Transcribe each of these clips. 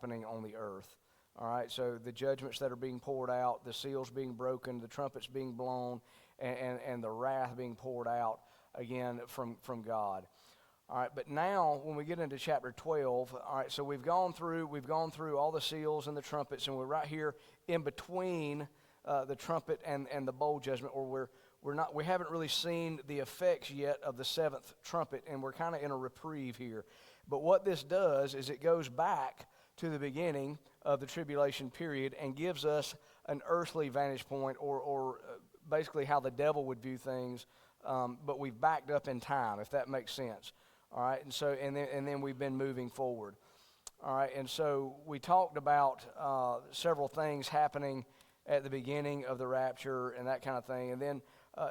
happening on the earth. All right, so the judgments that are being poured out, the seals being broken, the trumpets being blown, and the wrath being poured out again from God. All right, but now when we get into chapter 12, all right, so we've gone through all the seals and the trumpets, and we're right here in between the trumpet and the bowl judgment, or we haven't really seen the effects yet of the seventh trumpet, and we're kind of in a reprieve here. But what this does is it goes back to the beginning of the tribulation period and gives us an earthly vantage point, or basically how the devil would view things, but we've backed up in time, if that makes sense. All right, and then we've been moving forward. All right, and so we talked about several things happening at the beginning of the rapture and that kind of thing, and then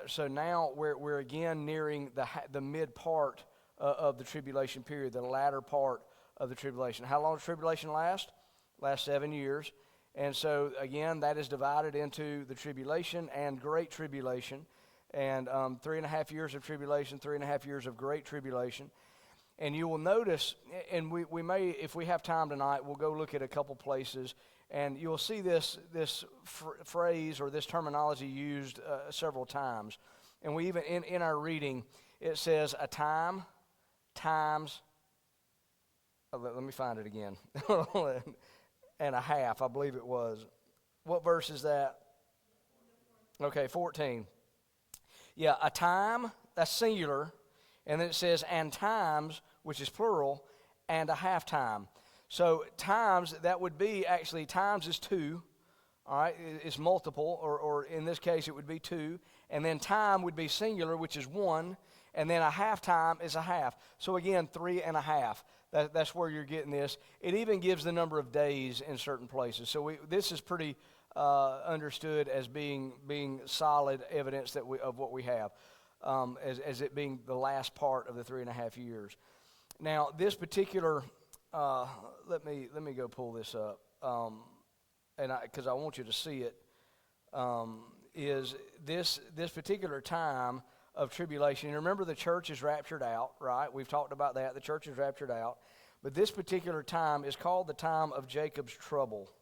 so now we're again nearing the mid part of the tribulation period, the latter part of the tribulation. How long does tribulation last? Last 7 years, and so again that is divided into the tribulation and great tribulation, and 3.5 years of tribulation, 3.5 years of great tribulation. And you will notice, and we may, if we have time tonight, we'll go look at a couple places, and you'll see this phrase or this terminology used several times. And we even, in our reading, it says a time, times, let me find it again, and a half, I believe it was. What verse is that? Okay, 14. Yeah, a time, that's singular. And then it says, and times, which is plural, and a half time. So times, that would be, actually, times is 2, all right? It's multiple, or in this case, it would be 2. And then time would be singular, which is 1. And then a half time is a half. So again, 3.5. That's where you're getting this. It even gives the number of days in certain places. So this is pretty understood as being solid evidence of what we have. As it being the last part of the 3.5 years. Now, this particular, let me go pull this up, because I want you to see it. Is this particular time of tribulation? And remember, the church is raptured out, right? We've talked about that. The church is raptured out, but this particular time is called the time of Jacob's trouble,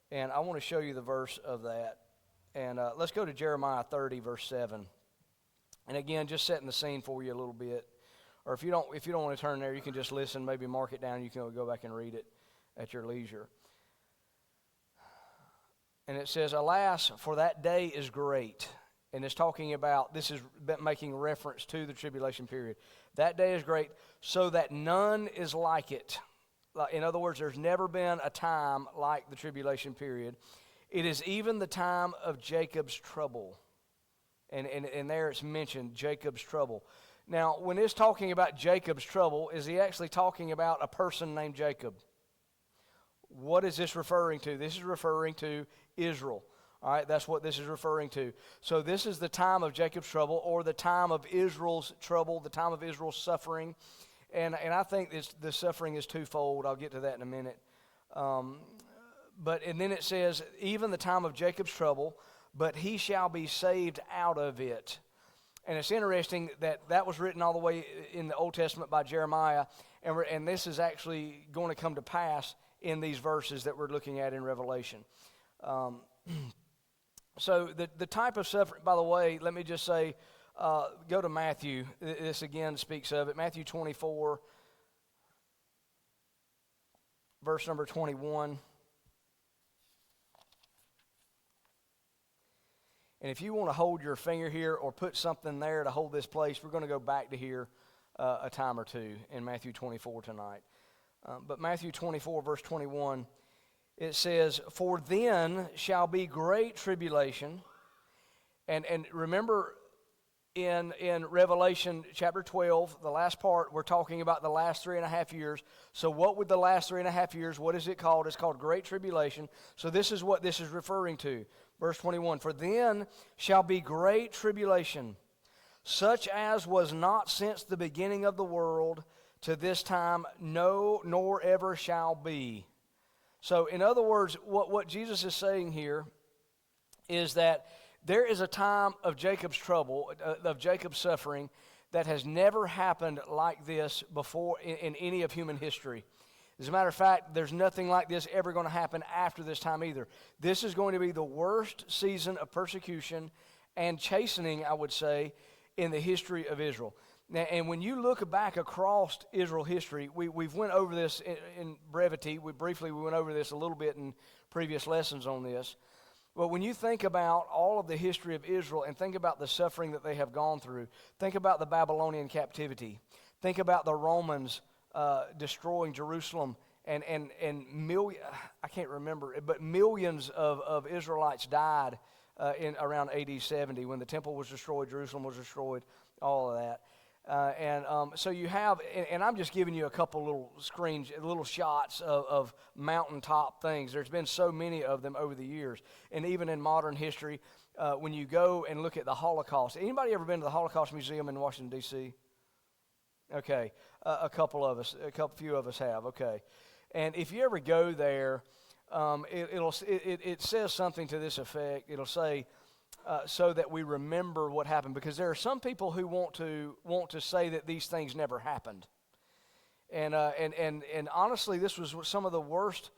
and I want to show you the verse of that. And let's go to Jeremiah 30, verse 7. And again, just setting the scene for you a little bit. Or if you don't want to turn there, you can just listen, maybe mark it down. You can go back and read it at your leisure. And it says, alas, for that day is great. And it's talking about, this is making reference to the tribulation period. That day is great, so that none is like it. In other words, there's never been a time like the tribulation period. It is even the time of Jacob's trouble. And there it's mentioned, Jacob's trouble. Now, when it's talking about Jacob's trouble, is he actually talking about a person named Jacob? What is this referring to? This is referring to Israel. All right, that's what this is referring to. So this is the time of Jacob's trouble, or the time of Israel's trouble, the time of Israel's suffering. And I think the suffering is twofold. I'll get to that in a minute. And then it says, even the time of Jacob's trouble, but he shall be saved out of it. And it's interesting that was written all the way in the Old Testament by Jeremiah, and this is actually going to come to pass in these verses that we're looking at in Revelation. So the type of suffering, by the way, let me just say, go to Matthew. This again speaks of it. Matthew 24, verse number 21. And if you want to hold your finger here or put something there to hold this place, we're going to go back to here a time or two in Matthew 24 tonight. But Matthew 24, verse 21, it says, for then shall be great tribulation. And remember, in Revelation chapter 12, the last part, we're talking about the last 3.5 years. So what would the last 3.5 years, what is it called? It's called great tribulation. So this is what this is referring to. Verse 21, for then shall be great tribulation, such as was not since the beginning of the world to this time, no, nor ever shall be. So in other words, what Jesus is saying here is that there is a time of Jacob's trouble, of Jacob's suffering, that has never happened like this before in any of human history. As a matter of fact, there's nothing like this ever going to happen after this time either. This is going to be the worst season of persecution and chastening, I would say, in the history of Israel. Now, and when you look back across Israel history, we've went over this in brevity. We went over this a little bit in previous lessons on this. But when you think about all of the history of Israel and think about the suffering that they have gone through, think about the Babylonian captivity, think about the Romans destroying Jerusalem, and I can't remember, but millions of Israelites died in around AD 70 when the temple was destroyed, Jerusalem was destroyed, all of that. So you have, and I'm just giving you a couple little shots of mountaintop things. There's been so many of them over the years. And even in modern history, when you go and look at the Holocaust, anybody ever been to the Holocaust Museum in Washington, D.C.? Okay, a few of us have, okay. And if you ever go there, it says something to this effect. It'll say, so that we remember what happened, because there are some people who want to say that these things never happened, and honestly, this was some of the worst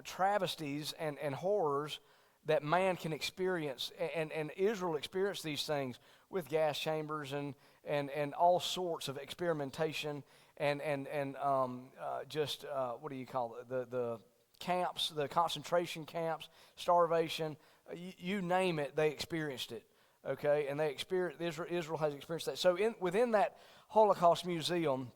travesties and horrors that man can experience, and Israel experienced these things with gas chambers and all sorts of experimentation and just what do you call it, the camps, the concentration camps, starvation. You name it, they experienced it, okay? And Israel has experienced that. So within that Holocaust Museum,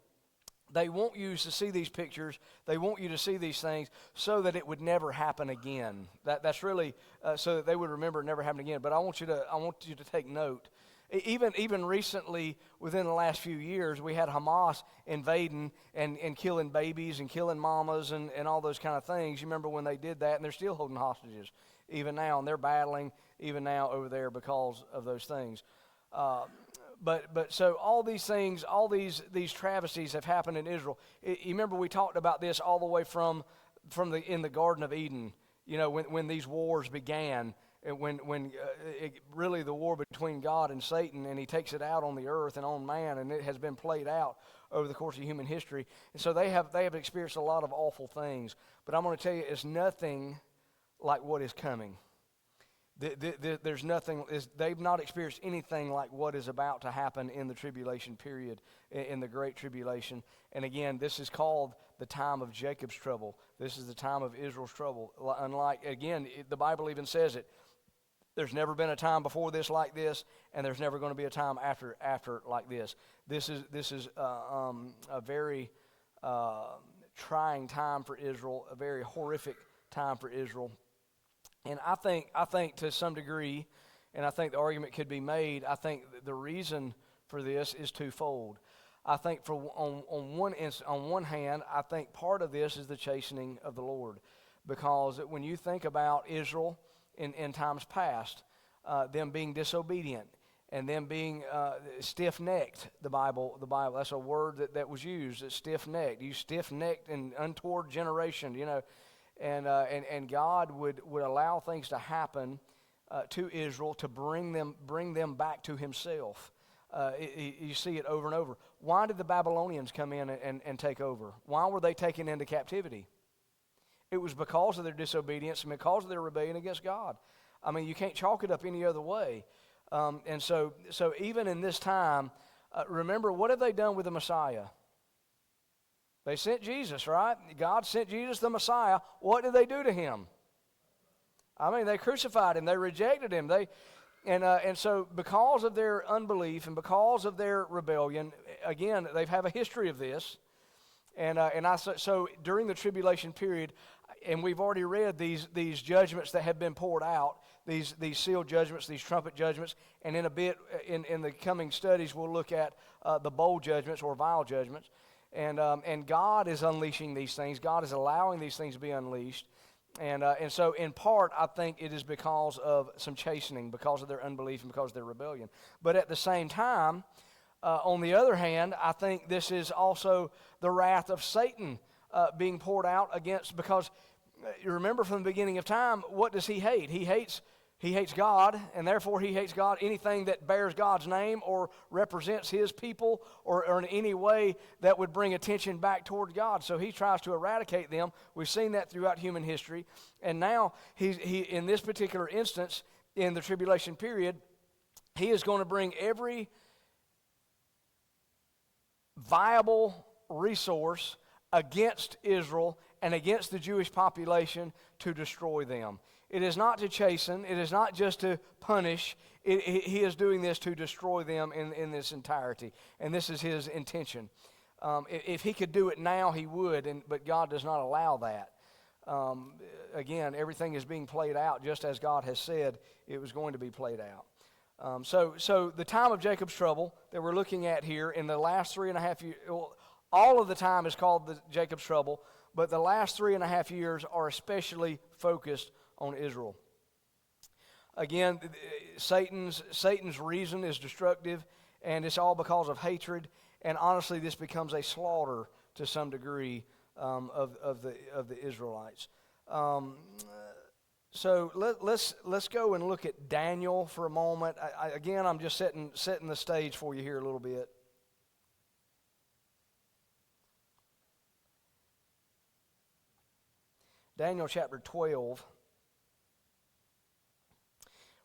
they want you to see these pictures. They want you to see these things so that it would never happen again. That's really so that they would remember it never happened again. But I want you to take note. Even recently, within the last few years, we had Hamas invading and killing babies and killing mamas and all those kind of things. You remember when they did that, and they're still holding hostages even now, and they're battling even now over there because of those things. But so all these things, all these travesties have happened in Israel. You remember we talked about this all the way from in the Garden of Eden. You know, when these wars began, when really the war between God and Satan, and he takes it out on the earth and on man, and it has been played out over the course of human history. And so they have experienced a lot of awful things. But I'm going to tell you, it's nothing like what is coming. There's nothing. They've not experienced anything like what is about to happen in the tribulation period, in the Great Tribulation. And again, this is called the time of Jacob's trouble. This is the time of Israel's trouble. Unlike, again, the Bible even says it. There's never been a time before this like this, and there's never going to be a time after like this. This is a very trying time for Israel, a very horrific time for Israel. And I think to some degree, and I think the argument could be made, I think the reason for this is twofold. I think on one hand, I think part of this is the chastening of the Lord, because when you think about Israel in times past, them being disobedient and them being stiff-necked, the Bible, that's a word that was used, it's stiff-necked. You stiff-necked and untoward generation, you know. And God would allow things to happen to Israel to bring them back to Himself. You see it over and over. Why did the Babylonians come in and take over? Why were they taken into captivity? It was because of their disobedience and because of their rebellion against God. I mean, you can't chalk it up any other way. And so even in this time, remember, what have they done with the Messiah? They sent Jesus, right? God sent Jesus the Messiah. What did they do to Him? I mean, they crucified Him. They rejected Him. And so because of their unbelief and because of their rebellion, again, they have a history of this. So during the tribulation period, and we've already read these judgments that have been poured out, these sealed judgments, these trumpet judgments, and in a bit in the coming studies we'll look at the bowl judgments or vial judgments. And God is unleashing these things. God is allowing these things to be unleashed. And so in part, I think it is because of some chastening, because of their unbelief and because of their rebellion. But at the same time, on the other hand, I think this is also the wrath of Satan being poured out against, because you remember from the beginning of time, what does he hate? He hates He hates God, and therefore he hates God, anything that bears God's name or represents his people or in any way that would bring attention back toward God. So he tries to eradicate them. We've seen that throughout human history. And now, he in this particular instance, in the tribulation period, he is going to bring every viable resource against Israel and against the Jewish population to destroy them. It is not to chasten. It is not just to punish. He is doing this to destroy them in this entirety. And this is his intention. If he could do it now, he would, but God does not allow that. Again, everything is being played out just as God has said it was going to be played out. So the time of Jacob's trouble that we're looking at here in the last 3.5 years, all of the time is called Jacob's trouble, but the last 3.5 years are especially focused on Israel. Again, Satan's reason is destructive, and it's all because of hatred. And honestly, this becomes a slaughter to some degree of the Israelites. So let's go and look at Daniel for a moment. Again, I'm just setting the stage for you here a little bit. Daniel chapter 12.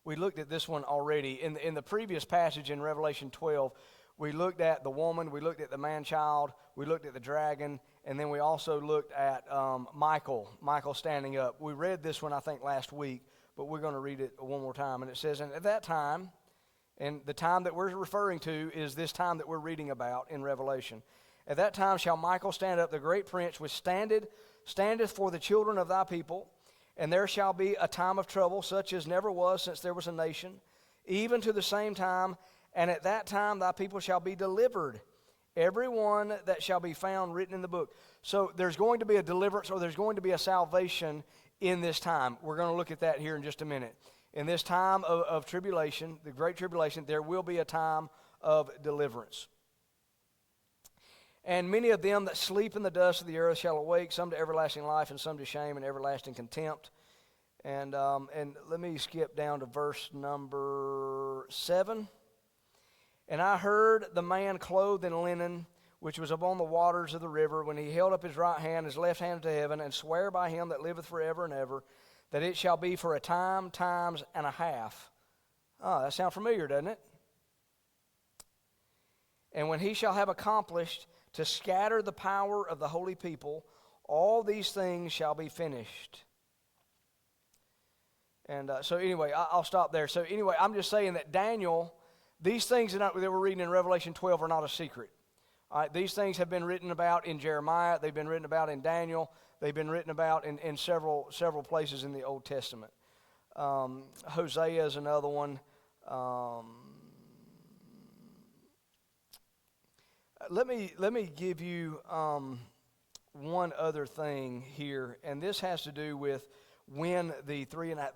We looked at this one already. In the previous passage in Revelation 12, we looked at the woman, we looked at the man-child, we looked at the dragon, and then we also looked at Michael standing up. We read this one, I think, last week, but we're going to read it one more time. And it says, and at that time, and the time that we're referring to is this time that we're reading about in Revelation. At that time shall Michael stand up, the great prince, which standeth for the children of thy people. And there shall be a time of trouble, such as never was since there was a nation, even to the same time. And at that time thy people shall be delivered, every one that shall be found written in the book. So there's going to be a deliverance, or there's going to be a salvation in this time. We're going to look at that here in just a minute. In this time of tribulation, the great tribulation, there will be a time of deliverance. And many of them that sleep in the dust of the earth shall awake, some to everlasting life, and some to shame and everlasting contempt. And let me skip down to verse number 7. And I heard the man clothed in linen, which was upon the waters of the river, when he held up his right hand, his left hand to heaven, and sware by him that liveth forever and ever, that it shall be for a time, times, and a half. Oh, that sounds familiar, doesn't it? And when he shall have accomplished to scatter the power of the holy people, all these things shall be finished. And so anyway, I'll stop there. So anyway, I'm just saying that Daniel, these things that we're reading in Revelation 12 are not a secret. All right, these things have been written about in Jeremiah. They've been written about in Daniel. They've been written about in several places in the Old Testament. Hosea is another one. Let me give you one other thing here, and this has to do with when the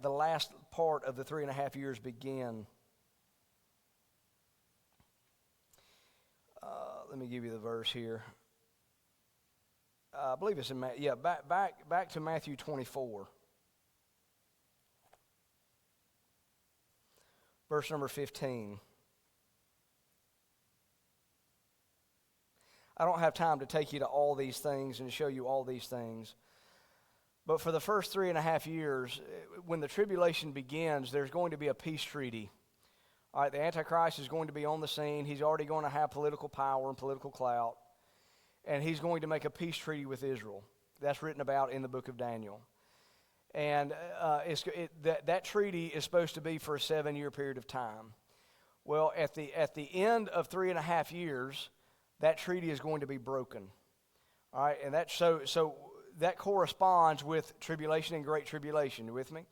last part of the 3.5 years began. Let me give you the verse here. I believe it's in back to Matthew 24, verse number 15. I don't have time to take you to all these things and show you all these things. But for the first 3.5 years, when the tribulation begins, there's going to be a peace treaty. All right, the Antichrist is going to be on the scene. He's already going to have political power and political clout. And he's going to make a peace treaty with Israel. That's written about in the book of Daniel. And that treaty is supposed to be for a 7-year period of time. Well, at the end of 3.5 years, that treaty is going to be broken. All right, and that so that corresponds with tribulation and great tribulation. You with me?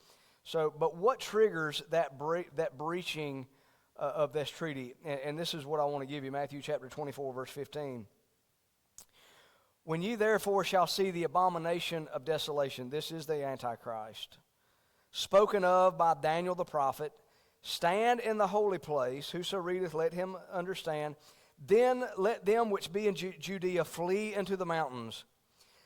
So, but what triggers that breaching of this treaty? And this is what I want to give you. Matthew chapter 24, verse 15. When ye therefore shall see the abomination of desolation, this is the Antichrist, spoken of by Daniel the prophet, stand in the holy place, whoso readeth, let him understand. Then let them which be in Judea flee into the mountains.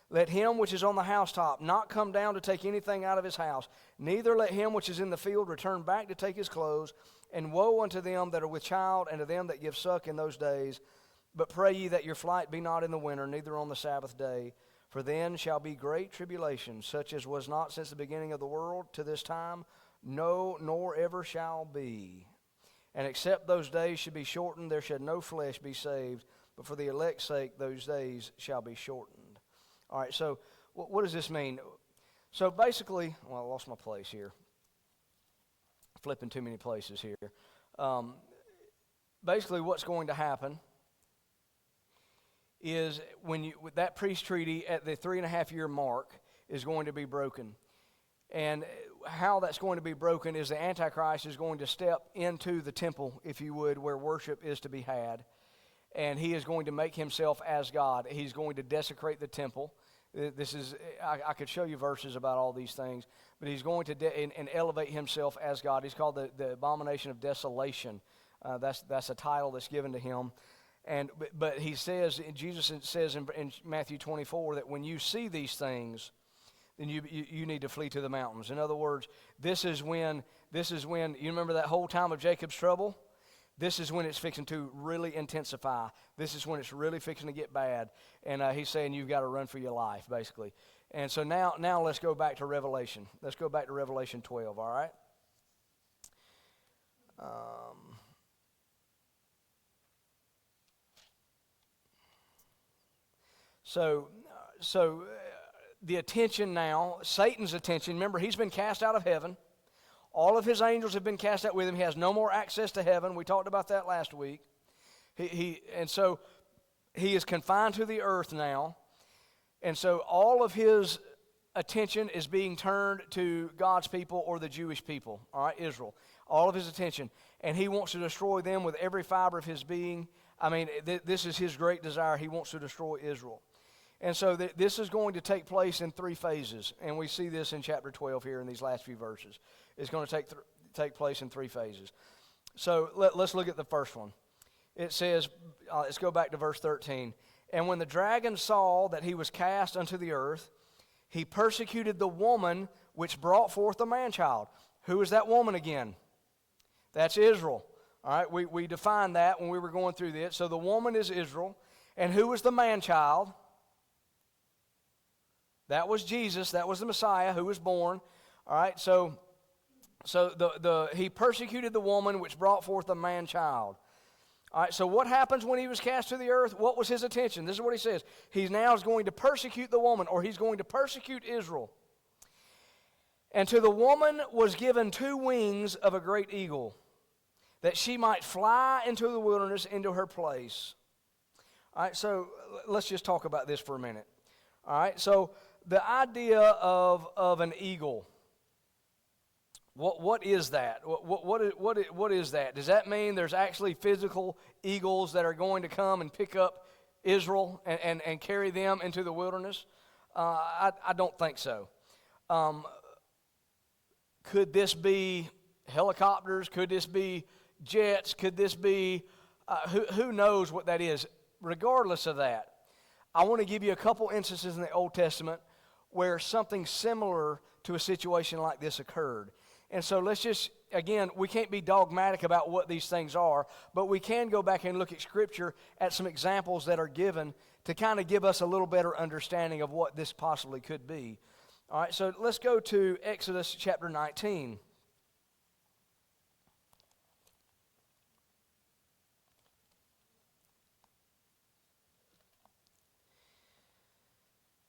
Let him which is on the housetop not come down to take anything out of his house, neither let him which is in the field return back to take his clothes. And woe unto them that are with child, and to them that give suck in those days. But pray ye that your flight be not in the winter, neither on the Sabbath day. For then shall be great tribulation, such as was not since the beginning of the world to this time, no, nor ever shall be. And except those days should be shortened, there should no flesh be saved. But for the elect's sake, those days shall be shortened. All right, so what does this mean? So basically, well, I lost my place here. Flipping too many places here. Basically, what's going to happen is when that peace treaty at the 3.5-year mark is going to be broken. And how that's going to be broken is the Antichrist is going to step into the temple, if you would, where worship is to be had. And he is going to make himself as God. He's going to desecrate the temple. This is, I could show you verses about all these things, but he's going to and elevate himself as God. He's called the abomination of desolation. That's a title that's given to him. But he says, Jesus says in Matthew 24 that when you see these things, then you need to flee to the mountains. In other words, this is when you remember that whole time of Jacob's trouble. This is when it's fixing to really intensify. This is when it's really fixing to get bad. And he's saying you've got to run for your life, basically. And so now let's go back to Revelation. Let's go back to Revelation 12, all right? So the attention now, Satan's attention, remember he's been cast out of heaven. All of his angels have been cast out with him. He has no more access to heaven. We talked about that last week. And so he is confined to the earth now. And so all of his attention is being turned to God's people or the Jewish people, all right, Israel. All of his attention. And he wants to destroy them with every fiber of his being. I mean, this is his great desire. He wants to destroy Israel. And so this is going to take place in 3 phases. And we see this in chapter 12 here in these last few verses. It's going to take place in 3 phases. So let's look at the first one. It says, let's go back to verse 13. And when the dragon saw that he was cast unto the earth, he persecuted the woman which brought forth the man-child. Who is that woman again? That's Israel. All right, we defined that when we were going through this. So the woman is Israel. And who was the man-child? That was Jesus. That was the Messiah who was born. All right, so he persecuted the woman which brought forth the man-child. All right, so what happens when he was cast to the earth? What was his attention? This is what he says. He now is going to persecute the woman, or he's going to persecute Israel. And to the woman was given 2 wings of a great eagle, that she might fly into the wilderness, into her place. All right, so let's just talk about this for a minute. All right, so the idea of an eagle, what is that? What is that? Does that mean there's actually physical eagles that are going to come and pick up Israel and carry them into the wilderness? I don't think so. Could this be helicopters? Could this be jets? Could this be, who knows what that is? Regardless of that, I want to give you a couple instances in the Old Testament where something similar to a situation like this occurred. And so let's just, again, we can't be dogmatic about what these things are, but we can go back and look at Scripture at some examples that are given to kind of give us a little better understanding of what this possibly could be. All right, so let's go to Exodus chapter 19.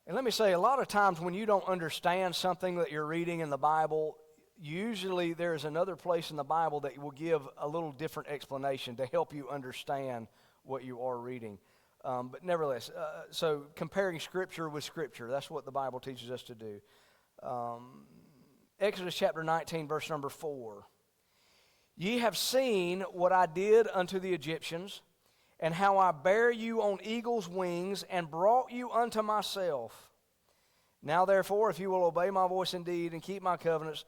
And let me say, a lot of times when you don't understand something that you're reading in the Bible, usually there's another place in the Bible that will give a little different explanation to help you understand what you are reading. But nevertheless, so comparing Scripture with Scripture, that's what the Bible teaches us to do. Exodus chapter 19, verse number 4. Ye have seen what I did unto the Egyptians, and how I bare you on eagle's wings, and brought you unto myself. Now therefore, if you will obey my voice indeed, and keep my covenants,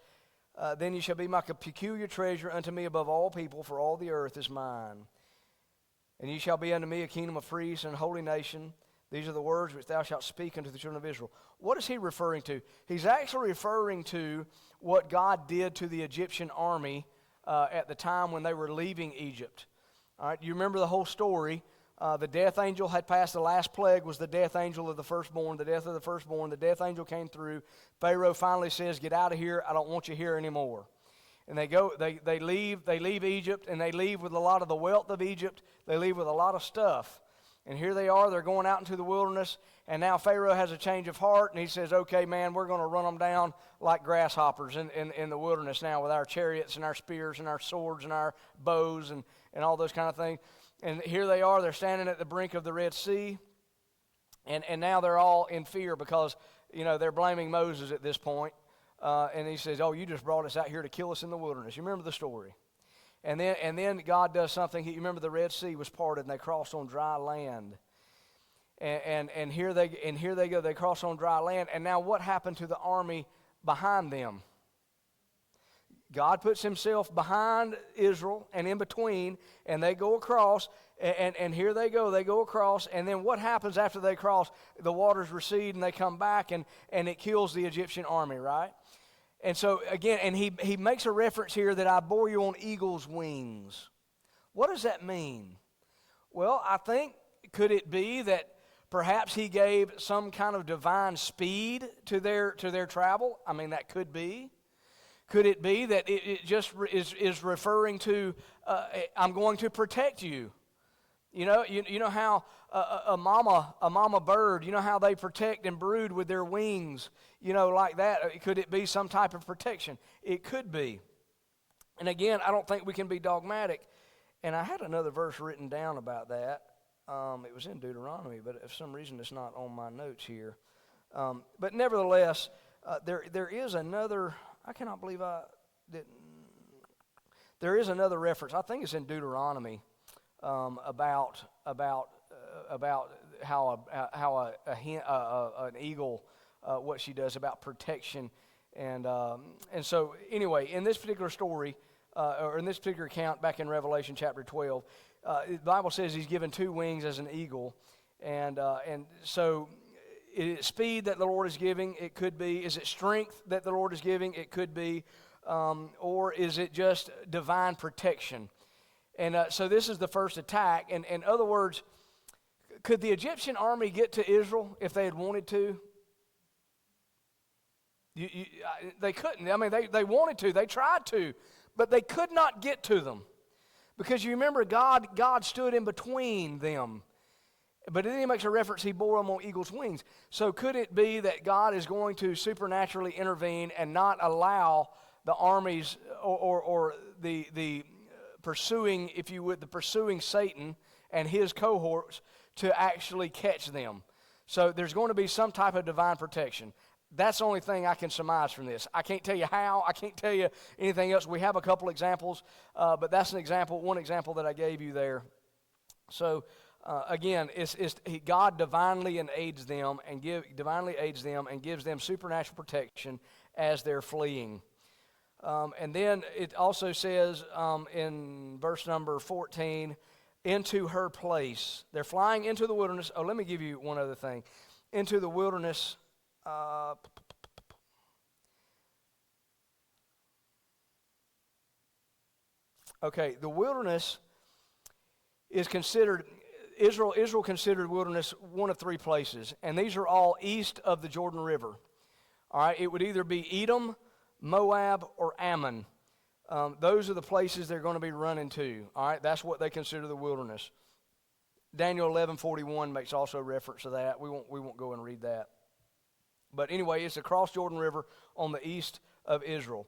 then you shall be my peculiar treasure unto me above all people, for all the earth is mine. And ye shall be unto me a kingdom of priests and a holy nation. These are the words which thou shalt speak unto the children of Israel. What is he referring to? He's actually referring to what God did to the Egyptian army at the time when they were leaving Egypt. All right, you remember the whole story. The death angel had passed. The last plague was the death angel of the firstborn, the death of the firstborn. The death angel came through. Pharaoh finally says, "Get out of here. I don't want you here anymore." And they leave Egypt, and they leave with a lot of the wealth of Egypt. They leave with a lot of stuff. And here they are, they're going out into the wilderness, and now Pharaoh has a change of heart, and he says, "Okay, man, we're going to run them down like grasshoppers in the wilderness now with our chariots and our spears and our swords and our bows and all those kind of things." And here they are, they're standing at the brink of the Red Sea, and now they're all in fear because, they're blaming Moses at this point. And he says, "Oh, you just brought us out here to kill us in the wilderness." You remember the story. And then God does something. You remember the Red Sea was parted, and they crossed on dry land. And here they go. They cross on dry land. And now what happened to the army behind them? God puts himself behind Israel and in between, and they go across, and here they go across, and then what happens after they cross? The waters recede, and they come back, and it kills the Egyptian army, right? And so, again, and he makes a reference here that I bore you on eagle's wings. What does that mean? Well, I think, could it be that perhaps he gave some kind of divine speed to their travel? I mean, that could be. Could it be that it just is referring to, I'm going to protect you? You know how a mama bird, you know how they protect and brood with their wings, like that. Could it be some type of protection? It could be. And again, I don't think we can be dogmatic. And I had another verse written down about that. It was in Deuteronomy, but for some reason it's not on my notes here. But nevertheless, there is another. I cannot believe I didn't. There is another reference. I think it's in Deuteronomy about how an eagle, what she does about protection, and so anyway, in this particular story, or in this particular account, back in Revelation chapter 12, the Bible says he's given 2 wings as an eagle, and so. Is it speed that the Lord is giving? It could be. Is it strength that the Lord is giving? It could be. Or is it just divine protection? And so this is the first attack. And in other words, could the Egyptian army get to Israel if they had wanted to? They couldn't. I mean, they wanted to. They tried to. But they could not get to them. Because you remember, God stood in between them. But then he makes a reference, he bore them on eagle's wings. So could it be that God is going to supernaturally intervene and not allow the armies or the pursuing, if you would, the pursuing Satan and his cohorts to actually catch them? So there's going to be some type of divine protection. That's the only thing I can surmise from this. I can't tell you how. I can't tell you anything else. We have a couple examples, but that's one example that I gave you there. So again, God divinely aids them and gives them supernatural protection as they're fleeing. And then it also says in verse number 14, into her place. They're flying into the wilderness. Oh, let me give you one other thing. Into the wilderness. Okay, the wilderness is considered. Israel considered wilderness one of 3 places, and these are all east of the Jordan River. All right, it would either be Edom, Moab, or Ammon. Those are the places they're going to be running to. All right, that's what they consider the wilderness. Daniel 11:41 makes also reference to that. We won't go and read that. But anyway, it's across Jordan River on the east of Israel.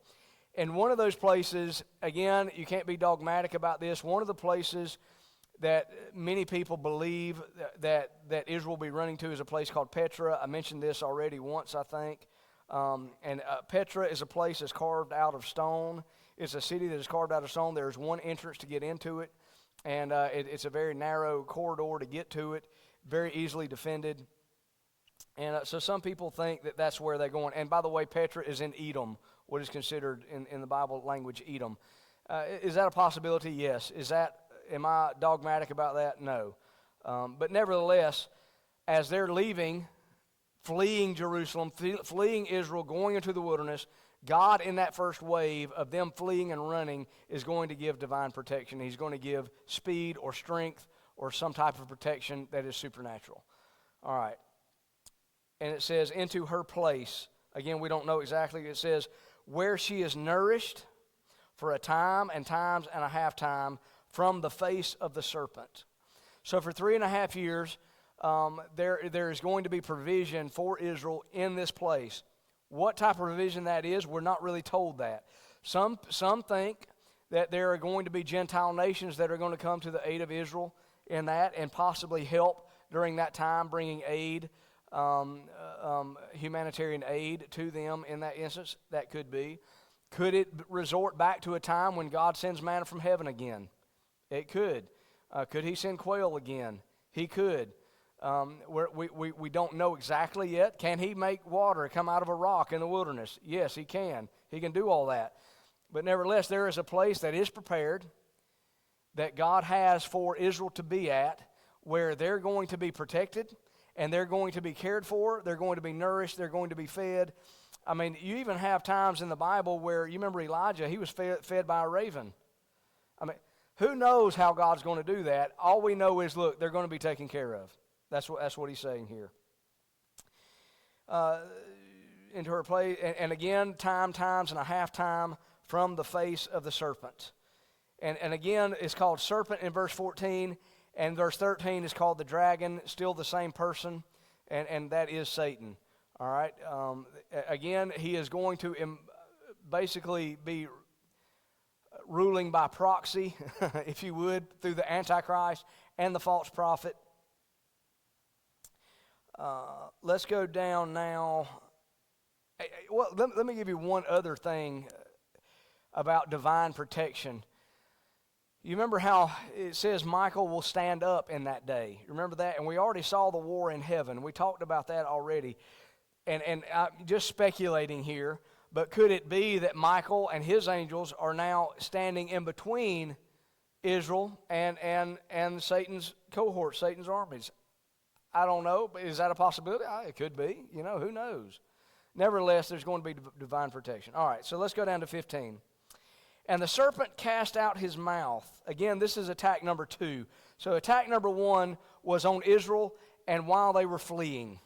And one of those places, again, you can't be dogmatic about this. One of the places that many people believe that Israel will be running to is a place called Petra. I mentioned this already once, I think. And Petra is a place that's carved out of stone. It's a city that is carved out of stone. There's one entrance to get into it, and it's a very narrow corridor to get to it, very easily defended. And so some people think that that's where they're going. And by the way, Petra is in Edom, what is considered in the Bible language Edom. Is that a possibility? Yes. Am I dogmatic about that? No. But nevertheless, as they're leaving, fleeing Jerusalem, fleeing Israel, going into the wilderness, God in that first wave of them fleeing and running is going to give divine protection. He's going to give speed or strength or some type of protection that is supernatural. All right. And it says, into her place. Again, we don't know exactly. It says, where she is nourished for a time and times and a half time from the face of the serpent. So for 3.5 years, there is going to be provision for Israel in this place. What type of provision that is, we're not really told that. Some think that there are going to be Gentile nations that are going to come to the aid of Israel in that and possibly help during that time, bringing aid, humanitarian aid to them in that instance. That could be. Could it resort back to a time when God sends manna from heaven again? It could. Could he send quail again? He could. We don't know exactly yet. Can he make water come out of a rock in the wilderness? Yes, he can. He can do all that. But nevertheless, there is a place that is prepared that God has for Israel to be at, where they're going to be protected and they're going to be cared for, they're going to be nourished, they're going to be fed. I mean, you even have times in the Bible where, you remember Elijah, he was fed by a raven. I mean, who knows how God's going to do that? All we know is, look, they're going to be taken care of. That's what he's saying here. Into her place, and again, times and a half time from the face of the serpent. And again, it's called serpent in verse 14, and verse 13 is called the dragon, still the same person, and that is Satan. All right. Again, he is going to basically be ruling by proxy, if you would, through the Antichrist and the false prophet. Let's go down now. Well, let me give you one other thing about divine protection. You remember how it says Michael will stand up in that day. Remember that? And we already saw the war in heaven. We talked about that already. And I'm just speculating here, but could it be that Michael and his angels are now standing in between Israel and Satan's cohort, Satan's armies? I don't know, but is that a possibility? It could be. Who knows? Nevertheless, there's going to be divine protection. All right, so let's go down to 15. And the serpent cast out his mouth. Again, this is attack number 2. So attack number 1 was on Israel and while they were fleeing.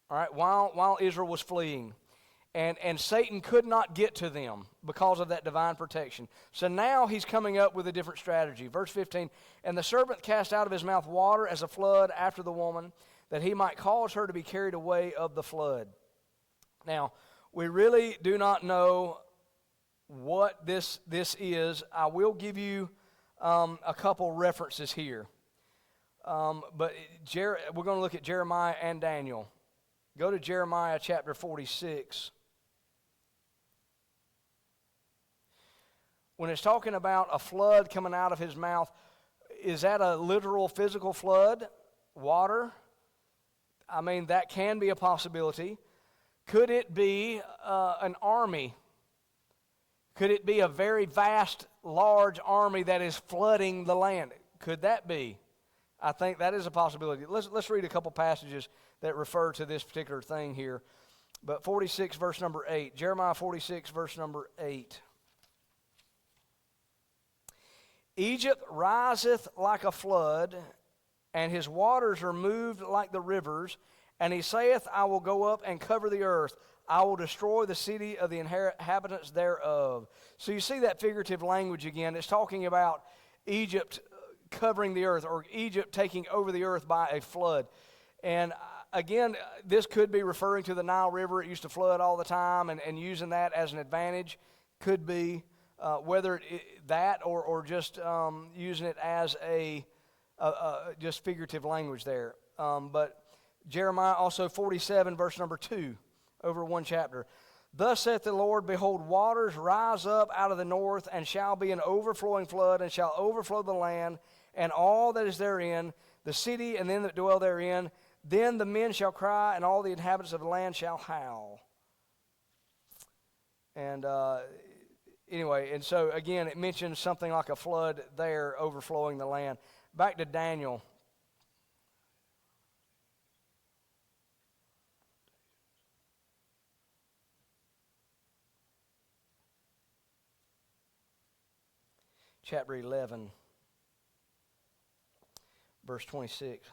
All right, while Israel was fleeing. And Satan could not get to them because of that divine protection. So now he's coming up with a different strategy. Verse 15, and the serpent cast out of his mouth water as a flood after the woman, that he might cause her to be carried away of the flood. Now, we really do not know what this is. I will give you a couple references here. But we're going to look at Jeremiah and Daniel. Go to Jeremiah chapter 46. When it's talking about a flood coming out of his mouth, is that a literal physical flood? Water? I mean, that can be a possibility. Could it be an army? Could it be a very vast, large army that is flooding the land? Could that be? I think that is a possibility. Let's read a couple passages that refer to this particular thing here. But 46 verse number 8. Jeremiah 46 verse number 8. Egypt riseth like a flood, and his waters are moved like the rivers. And he saith, I will go up and cover the earth. I will destroy the city of the inhabitants thereof. So you see that figurative language again. It's talking about Egypt covering the earth, or Egypt taking over the earth by a flood. And again, this could be referring to the Nile River. It used to flood all the time, and using that as an advantage could be, whether that or just using it as a just figurative language there. But Jeremiah also 47 verse number 2, over one chapter. Thus saith the Lord, behold, waters rise up out of the north, and shall be an overflowing flood, and shall overflow the land, and all that is therein, the city and them that dwell therein. Then the men shall cry, and all the inhabitants of the land shall howl. And anyway, and so again, it mentions something like a flood there overflowing the land. Back to Daniel. chapter 11, verse 26.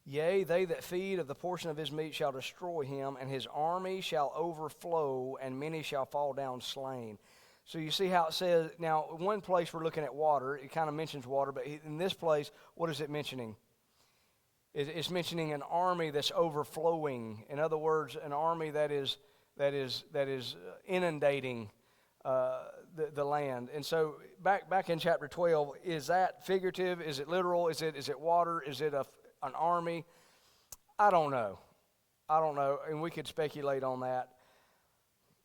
Yea, they that feed of the portion of his meat shall destroy him, and his army shall overflow, and many shall fall down slain. So you see how it says, now, one place we're looking at water, it kind of mentions water, but in this place, what is it mentioning? It's mentioning an army that's overflowing. In other words, an army that is inundating the land. And so back in chapter 12, is that figurative? Is it literal? Is it water? Is it an army? I don't know, and we could speculate on that.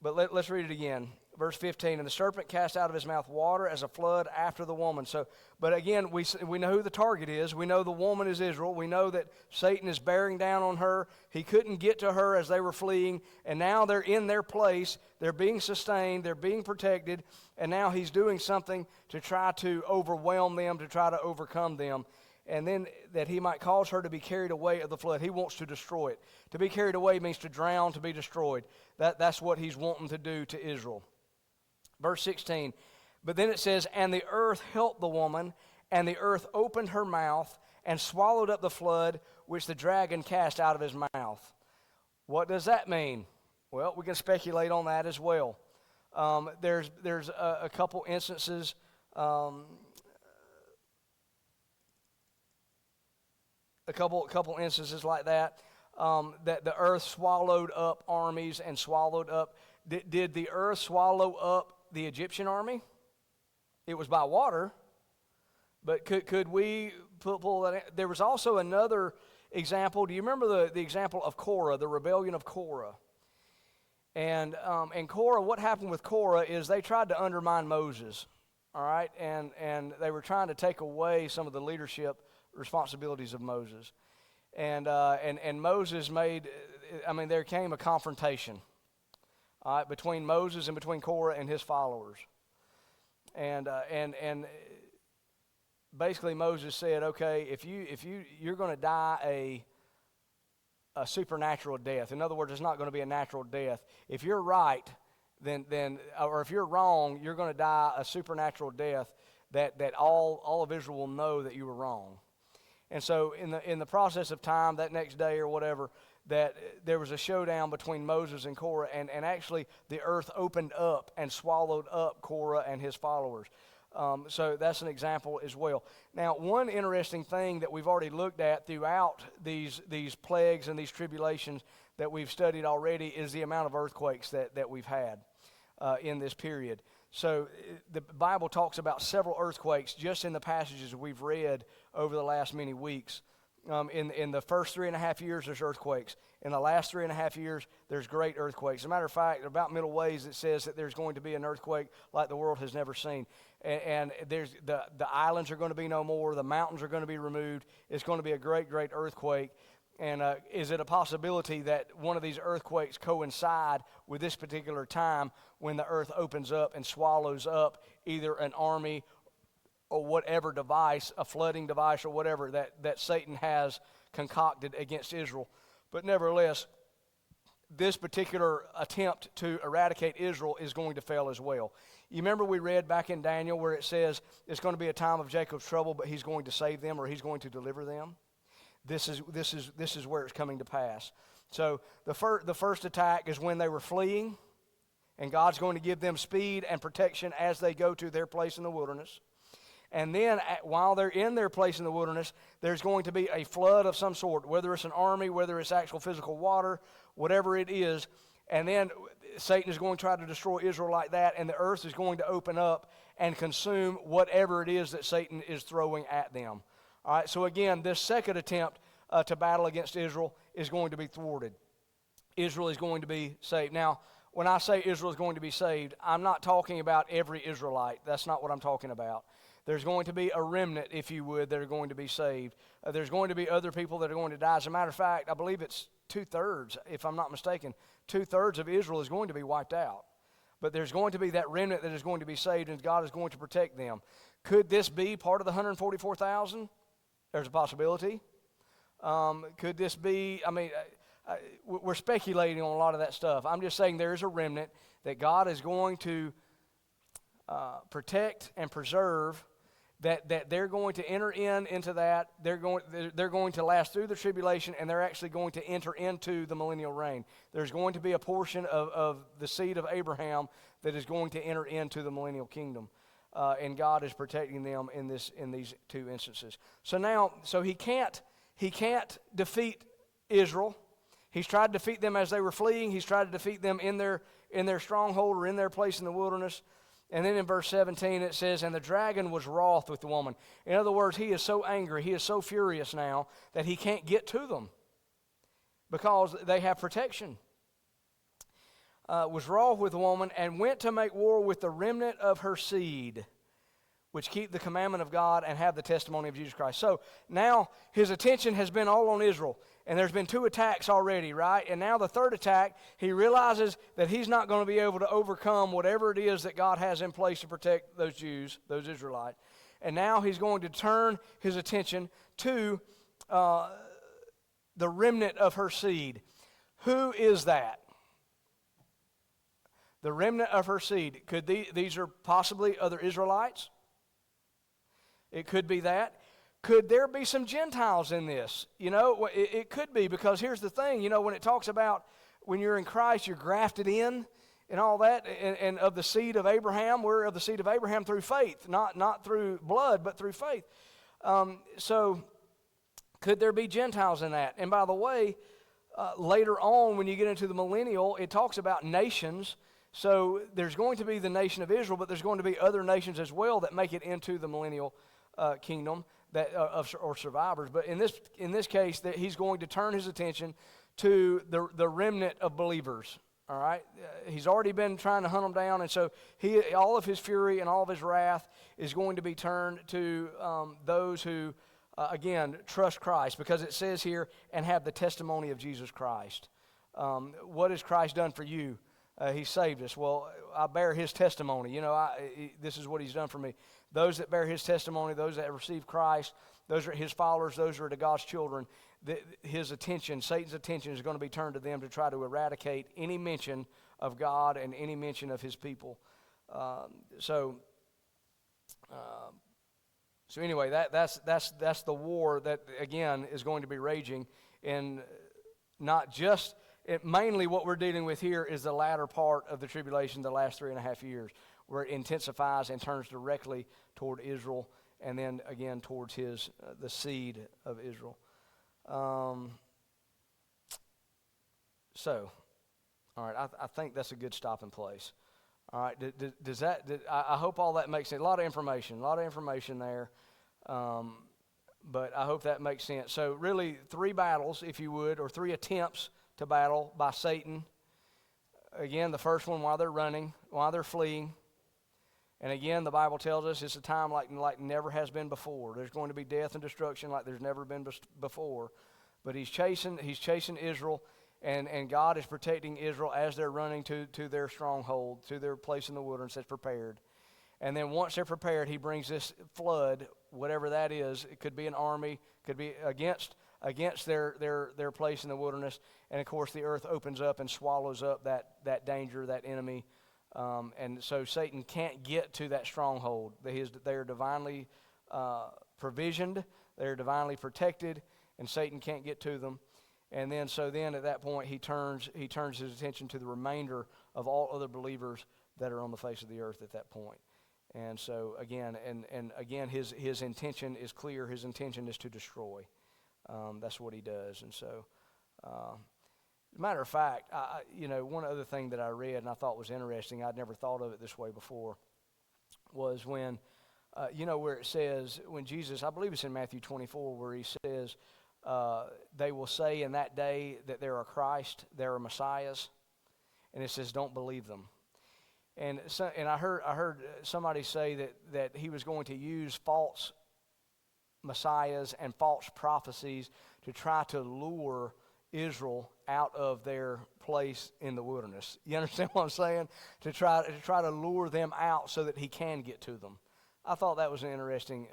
But let's read it again. Verse 15, and the serpent cast out of his mouth water as a flood after the woman. So, but again, we know who the target is. We know the woman is Israel. We know that Satan is bearing down on her. He couldn't get to her as they were fleeing, and now they're in their place. They're being sustained. They're being protected, and now he's doing something to try to overwhelm them, to try to overcome them. And then that he might cause her to be carried away of the flood. He wants to destroy it. To be carried away means to drown, to be destroyed. That's what he's wanting to do to Israel. Verse 16, but then it says, and the earth helped the woman, and the earth opened her mouth and swallowed up the flood which the dragon cast out of his mouth. What does that mean? Well, we can speculate on that as well. There's a couple instances. A couple instances like that, that the earth swallowed up armies and swallowed up. Did the earth swallow up the Egyptian army? It was by water, but could we pull that in? There was also another example. Do you remember the example of Korah, the rebellion of Korah? And Korah, what happened with Korah is they tried to undermine Moses, all right, and they were trying to take away some of the leadership responsibilities of Moses, and Moses there came a confrontation, all right, between Moses and between Korah and his followers, and basically Moses said, okay, if you're going to die a supernatural death. In other words, it's not going to be a natural death. If you're right, then or if you're wrong, you're going to die a supernatural death that all of Israel will know that you were wrong. And so in the process of time, that next day or whatever, that there was a showdown between Moses and Korah, and actually the earth opened up and swallowed up Korah and his followers. So that's an example as well. Now, one interesting thing that we've already looked at throughout these plagues and these tribulations that we've studied already is the amount of earthquakes that we've had in this period. So the Bible talks about several earthquakes just in the passages we've read over the last many weeks. In the first 3.5 years, there's earthquakes. In the last 3.5 years, there's great earthquakes. As a matter of fact, about middle ways, it says that there's going to be an earthquake like the world has never seen. And there's the islands are going to be no more. The mountains are going to be removed. It's going to be a great, great earthquake. And is it a possibility that one of these earthquakes coincide with this particular time when the earth opens up and swallows up either an army or whatever device, a flooding device or whatever that Satan has concocted against Israel? But nevertheless, this particular attempt to eradicate Israel is going to fail as well. You remember we read back in Daniel where it says it's going to be a time of Jacob's trouble, but he's going to save them or he's going to deliver them. This is where it's coming to pass. So the first attack is when they were fleeing, and God's going to give them speed and protection as they go to their place in the wilderness. And then while they're in their place in the wilderness, there's going to be a flood of some sort, whether it's an army, whether it's actual physical water, whatever it is. And then Satan is going to try to destroy Israel like that, and the earth is going to open up and consume whatever it is that Satan is throwing at them. All right, so again, this second attempt to battle against Israel is going to be thwarted. Israel is going to be saved. Now, when I say Israel is going to be saved, I'm not talking about every Israelite. That's not what I'm talking about. There's going to be a remnant, if you would, that are going to be saved. There's going to be other people that are going to die. As a matter of fact, I believe it's 2/3, if I'm not mistaken. 2/3 of Israel is going to be wiped out. But there's going to be that remnant that is going to be saved, and God is going to protect them. Could this be part of the 144,000? There's a possibility. Could this be, we're speculating on a lot of that stuff. I'm just saying there is a remnant that God is going to protect and preserve, that they're going to enter into that. They're going to last through the tribulation, and they're actually going to enter into the millennial reign. There's going to be a portion of the seed of Abraham that is going to enter into the millennial kingdom, and God is protecting them in these two instances. So he can't defeat Israel. He's tried to defeat them as they were fleeing. He's tried to defeat them in their stronghold or in their place in the wilderness. And then in verse 17 it says, and the dragon was wroth with the woman. In other words, he is so angry, he is so furious now that he can't get to them because they have protection. Was wroth with the woman and went to make war with the remnant of her seed, which keep the commandment of God and have the testimony of Jesus Christ. So now his attention has been all on Israel. And there's been 2 attacks already, right? And now the 3rd attack, he realizes that he's not going to be able to overcome whatever it is that God has in place to protect those Jews, those Israelites. And now he's going to turn his attention to the remnant of her seed. Who is that? The remnant of her seed. Could these are possibly other Israelites? It could be that. Could there be some Gentiles in this? It could be, because here's the thing. When it talks about when you're in Christ, you're grafted in and all that, and of the seed of Abraham, we're of the seed of Abraham through faith, not through blood, but through faith. So could there be Gentiles in that? And by the way, later on when you get into the millennial, it talks about nations. So there's going to be the nation of Israel, but there's going to be other nations as well that make it into the millennial kingdom. Or survivors, but in this case, that he's going to turn his attention to the remnant of believers. All right, he's already been trying to hunt them down, and so all of his fury and all of his wrath is going to be turned to those who, again, trust Christ, because it says here, and have the testimony of Jesus Christ. What has Christ done for you? He saved us. Well, I bear his testimony. This is what he's done for me. Those that bear his testimony, those that receive Christ, those are his followers, those are to God's children. His attention, Satan's attention, is going to be turned to them to try to eradicate any mention of God and any mention of his people. So anyway, that's the war that, again, is going to be raging, and not just. Mainly what we're dealing with here is the latter part of the tribulation, the last 3.5 years, where it intensifies and turns directly toward Israel, and then again towards the seed of Israel. All right, I think that's a good stopping place. All right, I hope all that makes sense. A lot of information there, but I hope that makes sense. So really 3 battles, if you would, or 3 attempts to battle by Satan. Again, the first one while they're running, while they're fleeing. And again, the Bible tells us it's a time like never has been before. There's going to be death and destruction like there's never been before. But he's chasing Israel, and God is protecting Israel as they're running to their stronghold, to their place in the wilderness that's prepared. And then once they're prepared, he brings this flood, whatever that is. It could be an army, could be against their place in the wilderness, and of course the earth opens up and swallows up that danger, that enemy, and so Satan can't get to that stronghold. They are divinely provisioned, they are divinely protected, and Satan can't get to them. And then at that point he turns his attention to the remainder of all other believers that are on the face of the earth at that point. And so again, his intention is clear. His intention is to destroy. That's what he does. And so, as a matter of fact, one other thing that I read and I thought was interesting, I'd never thought of it this way before, was when, where it says, when Jesus, I believe it's in Matthew 24, where he says, they will say in that day that there are Christ, there are Messiahs, and it says, don't believe them. And I heard somebody say that he was going to use false messiahs and false prophecies to try to lure Israel out of their place in the wilderness. You understand what I'm saying? To try to lure them out so that he can get to them. I thought that was an interesting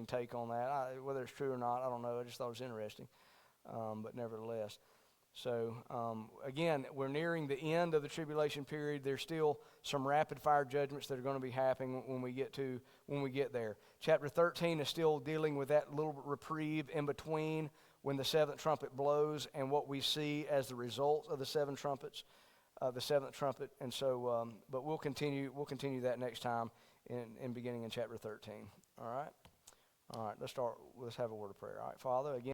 take on that. Whether it's true or not, I don't know. I just thought it was interesting. But nevertheless, So, again, we're nearing the end of the tribulation period. There's still some rapid-fire judgments that are going to be happening when we get there. Chapter 13 is still dealing with that little reprieve in between when the seventh trumpet blows and what we see as the result of the seven trumpets, the seventh trumpet. And so, but we'll continue that next time in beginning in chapter 13. All right? All right, let's have a word of prayer. All right, Father, again.